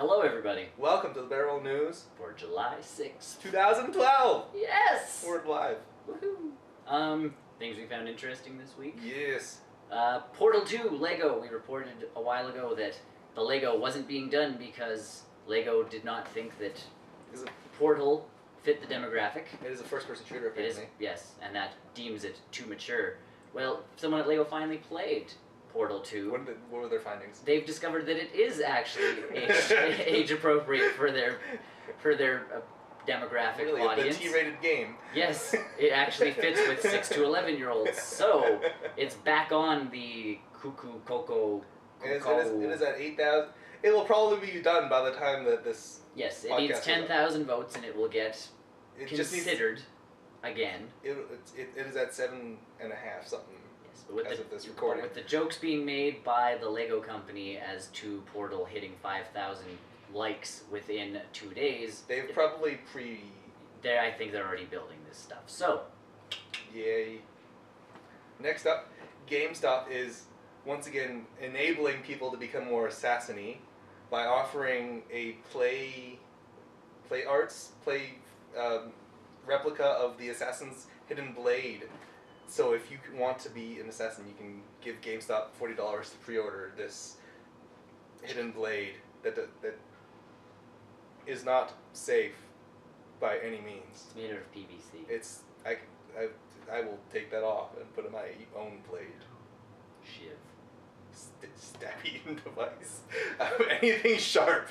Hello, everybody. Welcome to the Barrel News For July 6th. 2012. Yes! We're live. Woohoo! Things we found interesting this week. Yes. Portal 2, Lego. We reported a while ago that the Lego wasn't being done because Lego did not think that Portal fit the demographic. It is a first-person shooter, It is, apparently. yes, and that deems it too mature. Well, someone at Lego finally played Portal 2. What were their findings? They've discovered that it is actually age appropriate for their demographic really, audience. The T-rated game. Yes, it actually fits with 6 to 11-year-olds. So it's back on the cuckoo cocoa. It is at 8,000. It will probably be done by the time that this. Yes, it needs 10,000 votes, and it will get considered again. It is at 7.5 something. Yes, but as of this recording. with the jokes being made by the Lego company as to Portal hitting 5,000 likes within 2 days. They've probably I think they're already building this stuff. So, yay. Next up, Gamestop is once again enabling people to become more assassin-y by offering a play replica of the Assassin's Hidden Blade. So if you want to be an assassin, you can give GameStop $40 to pre-order this Hidden Blade that is not safe by any means. It's made out of PVC. I will take that off and put in my own blade. Shiv. Stabby device. Anything sharp.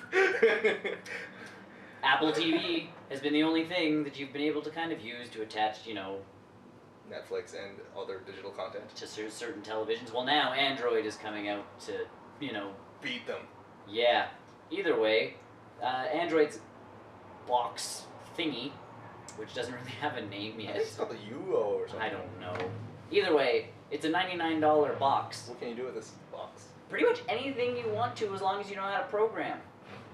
Apple TV has been the only thing that you've been able to kind of use to attach, Netflix and other digital content. to certain televisions. Well, now Android is coming out to, Beat them. Yeah. Either way, Android's box thingy, which doesn't really have a name I yet. think it's called the UO or something. I don't know. Either way, it's a $99 box. What can you do with this box? Pretty much anything you want to, as long as you know how to program.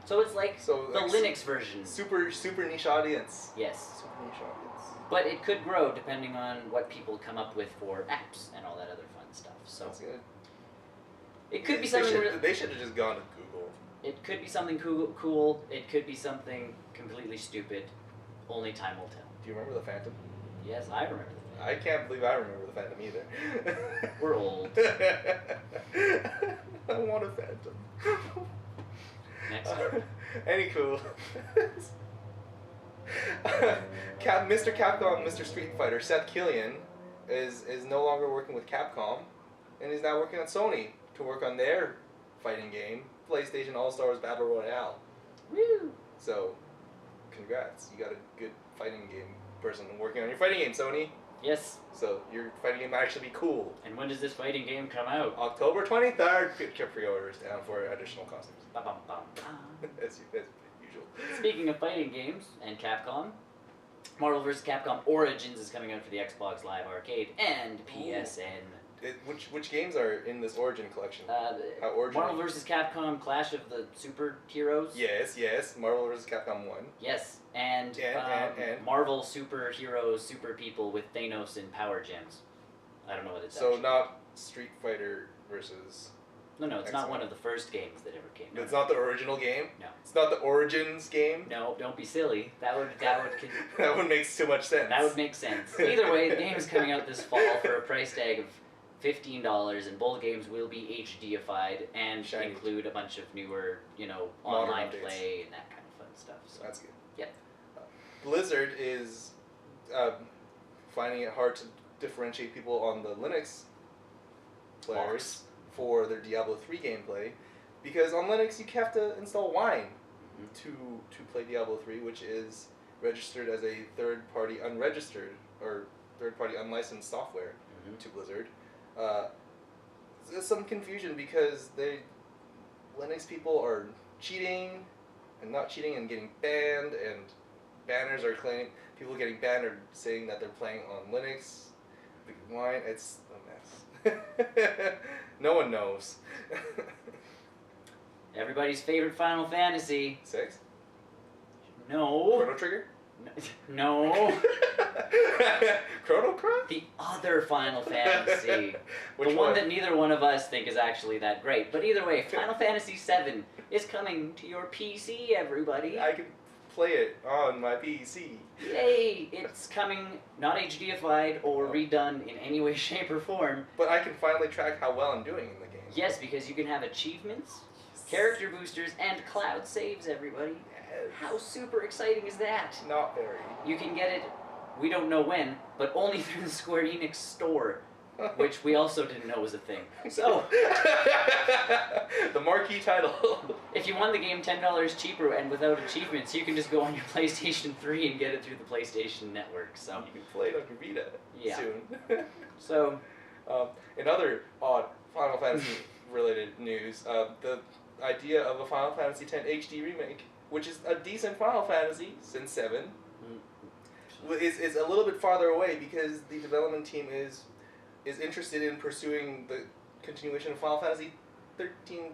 So it's like the Linux version. Super niche audience. Yes. Super niche audience. But it could grow depending on what people come up with for apps and all that other fun stuff. So that's good. It could be something. They should have just gone to Google. It could be something cool. It could be something completely stupid. Only time will tell. Do you remember the Phantom? Yes, I remember the Phantom. I can't believe I remember the Phantom either. We're old. I want a Phantom. Next up. Any cool. Mr. Capcom, Mr. Street Fighter, Seth Killian is no longer working with Capcom, and he's now working on Sony to work on their fighting game, PlayStation All-Stars Battle Royale. Woo! So, congrats, you got a good fighting game person working on your fighting game, Sony. Yes. So your fighting game might actually be cool. And when does this fighting game come out? October 23rd. Get pre-orders down for additional costumes. As usual. Speaking of fighting games and Capcom, Marvel vs. Capcom Origins is coming out for the Xbox Live Arcade and PSN. Which games are in this Origin collection? Marvel vs. Capcom Clash of the Super Heroes. Yes. Marvel vs. Capcom 1. Yes, and Marvel Super Heroes, Super People with Thanos and Power Gems. I don't know what it's So not Street Fighter versus... No, it's X-Men. not one of the first games that ever came. It's not the original game? No. It's not the Origins game? No, don't be silly. That would that would make too much sense. That would make sense. Either way, the game is coming out this fall for a price tag of $15, and both games will be HD-ified and Shiny. include a bunch of newer, online play and that kind of fun stuff. So that's good. Yeah. Blizzard is finding it hard to differentiate people on the Linux players for their Diablo 3 gameplay, because on Linux you have to install Wine to play Diablo 3, which is registered as a third-party unregistered or third-party unlicensed software to Blizzard. There's some confusion because Linux people are cheating and not cheating and getting banned, and banners are claiming people getting banned are saying that they're playing on Linux. Wine, it's a mess. No one knows. Everybody's favorite Final Fantasy. 6? No. Chrono Trigger? No. Chrono Cross? The other Final Fantasy. Which The one that neither one of us think is actually that great. But either way, Final Fantasy VII is coming to your PC, everybody. I can play it on my PC. Yay! It's coming not HDified or redone in any way, shape, or form. But I can finally track how well I'm doing in the game. Yes, because you can have achievements, character boosters, and cloud saves, everybody. Yes. How super exciting is that? Not very. You can get it, we don't know when, but only through the Square Enix store, which we also didn't know was a thing. So, the marquee title. if you want the game $10 cheaper and without achievements, you can just go on your PlayStation 3 and get it through the PlayStation Network. So You can play it on your Vita soon. So, in other odd Final Fantasy related news, the idea of a Final Fantasy X HD remake, which is a decent Final Fantasy since 7, is a little bit farther away because the development team is interested in pursuing the continuation of Final Fantasy 13-2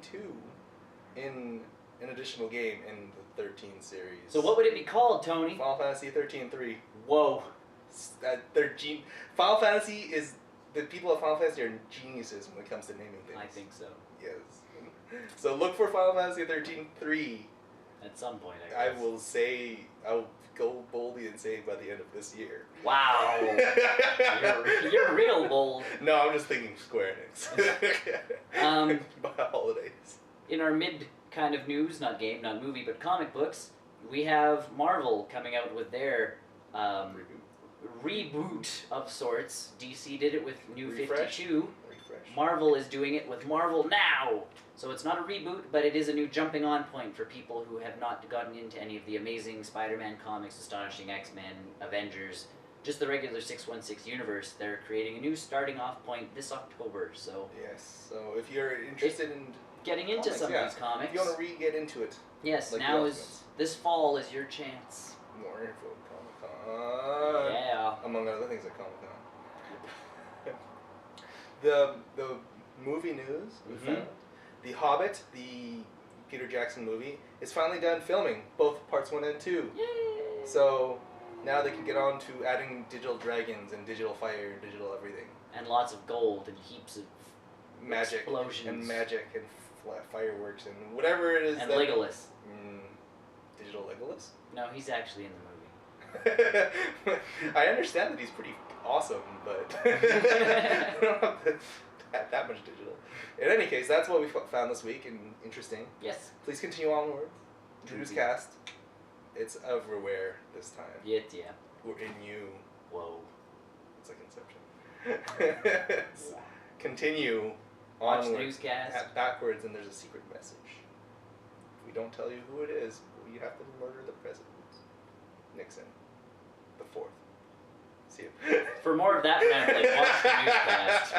in an additional game in the 13 series. so what would it be called, Tony? Final Fantasy 13-3. Whoa. Final Fantasy is... The people at Final Fantasy are geniuses when it comes to naming things. I think so. Yes. So look for Final Fantasy 13-3. At some point, I guess. I'll go boldly and say by the end of this year. Wow. you're real bold. No, I'm just thinking Square Enix. By holidays. In our mid kind of news, not game, not movie, but comic books, we have Marvel coming out with their reboot of sorts. DC did it with New 52. Marvel is doing it with Marvel Now. So it's not a reboot, but it is a new jumping on point for people who have not gotten into any of the amazing Spider-Man comics, Astonishing X-Men, Avengers, just the regular 616 universe. They're creating a new starting off point this October. So yes. So if you're interested in getting into some of these comics, if you want to get into it, yes, like now is this fall is your chance. More info at Comic-Con. Yeah. Among other things at Comic-Con. The movie news we found. The Hobbit, the Peter Jackson movie, is finally done filming, both parts 1 and 2. Yay! So now they can get on to adding digital dragons and digital fire and digital everything. And lots of gold and heaps of magic explosions. And magic and fireworks and whatever it is. And Legolas. Digital Legolas? No, he's actually in the movie. I understand that he's pretty awesome, but I don't have that much digital. In any case, that's what we found this week and interesting. Yes. Please continue onward. Newscast. It's everywhere this time. Yeah. We're in you. Whoa. It's like Inception. Continue Watch onward. the newscast. Backwards, and there's a secret message. If we don't tell you who it is, you have to murder the president. Nixon. The 4th. See you. For more of that rambling, watch the newscast.